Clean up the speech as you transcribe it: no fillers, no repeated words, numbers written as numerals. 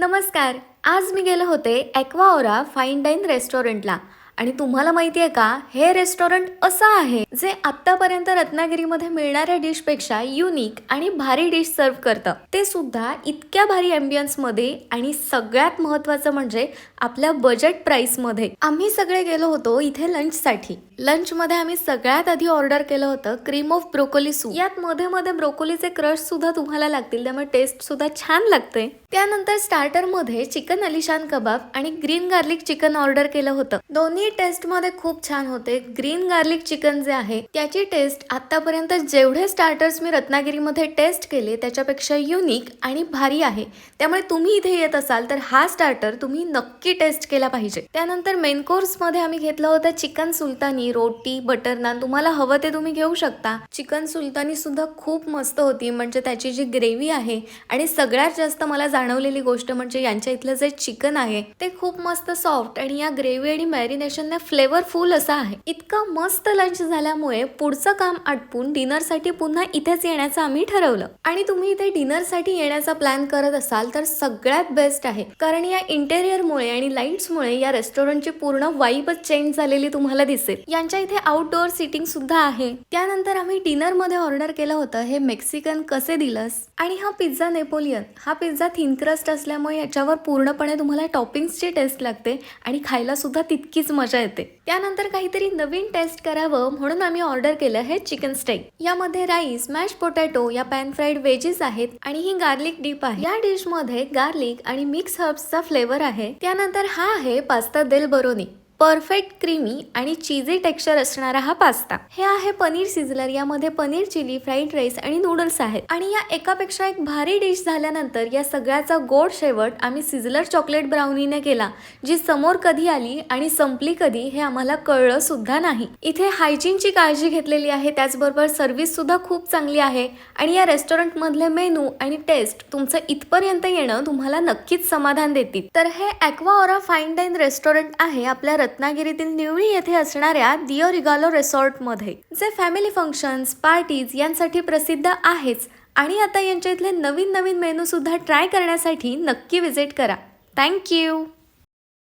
नमस्कार. आज मी गेले होते ॲक्वाओरा फाईन डाईन रेस्टॉरंटला आणि तुम्हाला माहिती आहे का, हे रेस्टॉरंट असं आहे जे आत्तापर्यंत रत्नागिरीमध्ये मिळणाऱ्या डिशपेक्षा युनिक आणि भारी डिश सर्व करतं, ते सुद्धा इतक्या भारी ॲम्बियन्समध्ये आणि सगळ्यात महत्त्वाचं म्हणजे आपल्या बजेट प्राईसमध्ये. आम्ही सगळे गेलो होतो इथे लंचसाठी. लंचमध्ये आम्ही सगळ्यात आधी ऑर्डर केलं होतं क्रीम ऑफ ब्रोकोली सूप. यात मध्ये मध्ये ब्रोकोलीचे क्रश सुद्धा तुम्हाला लागतील, त्यामुळे टेस्ट सुद्धा छान लागते. त्यानंतर स्टार्टरमध्ये चिकन अलिशान कबाब आणि ग्रीन गार्लिक चिकन ऑर्डर केलं होतं. दोन्ही टेस्ट मध्ये खूप छान होते. ग्रीन गार्लिक चिकन जे आहे त्याची टेस्ट आतापर्यंत जेवढे स्टार्टर्स मी रत्नागिरीमध्ये टेस्ट केले त्याच्यापेक्षा युनिक आणि भारी आहे. त्यामुळे तुम्ही इथे येत असाल तर हा स्टार्टर तुम्ही नक्की टेस्ट केला पाहिजे. त्यानंतर मेन कोर्स मध्ये आम्ही घेतलं होतं चिकन सुलतानी, रोटी, बटर नान. तुम्हाला हवं ते तुम्ही घेऊ शकता. चिकन सुलतानी सुद्धा खूप मस्त होती, म्हणजे त्याची जी ग्रेव्ही आहे आणि सगळ्यात जास्त मला जाणवलेली गोष्ट म्हणजे यांच्या इथलं जे चिकन आहे ते खूप मस्त सॉफ्ट आणि या ग्रेव्ही आणि मॅरिनेशनने फ्लेवरफुल असं आहे. इतकं मस्त लंच झाल्यामुळे पुढचं काम आटपून डिनरसाठी पुन्हा इथेच येण्याचं आम्ही ठरवलं. आणि तुम्ही इथे डिनरसाठी येण्याचा प्लॅन करत असाल तर सगळ्यात बेस्ट आहे, कारण या इंटेरियरमुळे आणि लाईट्समुळे या रेस्टॉरंटची पूर्ण वाईबच चेंज झालेली तुम्हाला दिसेल. यांच्या इथे आउटडोअर सिटिंग सुद्धा आहे. त्यानंतर आम्ही डिनर मध्ये ऑर्डर केलं होतं हे मेक्सिकन कसे दिलस आणि हा पिझ्झा नेपोलियन. हा पिझ्झा थिन क्रस्ट असल्यामुळे याच्यावर पूर्णपणे तुम्हाला टॉपिंग्सची टेस्ट लागते आणि खायला सुद्धा तितकीच मजा येते. त्यानंतर काहीतरी नवीन टेस्ट करावं म्हणून आम्ही ऑर्डर केलं हे चिकन स्टेक. यामध्ये राईस, मॅश पोटॅटो, या पॅन फ्राईड वेजेस आहेत आणि ही गार्लिक डीप आहे. या डिश मध्ये गार्लिक आणि मिक्स हर्ब्सचा फ्लेवर आहे. त्यानंतर हा आहे पास्ता देल बरोनी. परफेक्ट क्रीमी आणि चीजी टेक्स्चर असणारा हा पास्ता. हे आहे पनीर सिझलर. यामध्ये पनीर चिली, फ्राईड राईस आणि नूडल्स आहेत. आणि या एकापेक्षा एक भारी डिश झाल्यानंतर या सगळ्याचा गोड शेवट आम्ही सिझलर चॉकलेट ब्राउनीने केला, जी समोर कधी आली आणि संपली कधी हे आम्हाला कळलं सुद्धा नाही. इथे हायजीनची काळजी घेतलेली आहे, त्याचबरोबर सर्व्हिस सुद्धा खूप चांगली आहे. आणि या रेस्टॉरंट मधले मेनू आणि टेस्ट तुमचं इथपर्यंत येणं तुम्हाला नक्कीच समाधान देतील. तर हे ॲक्वाओरा फाईन डाईन रेस्टॉरंट आहे आपल्या रत्नागिरीतील निवळी येथे असणाऱ्या दिओ रिगालो रिसॉर्ट मध्ये, जे फॅमिली फंक्शन्स, पार्टीज यांसाठी प्रसिद्ध आहेच. आणि आता यांच्या इथले नवीन नवीन मेनू सुद्धा ट्राय करण्यासाठी नक्की विजिट करा. थँक्यू.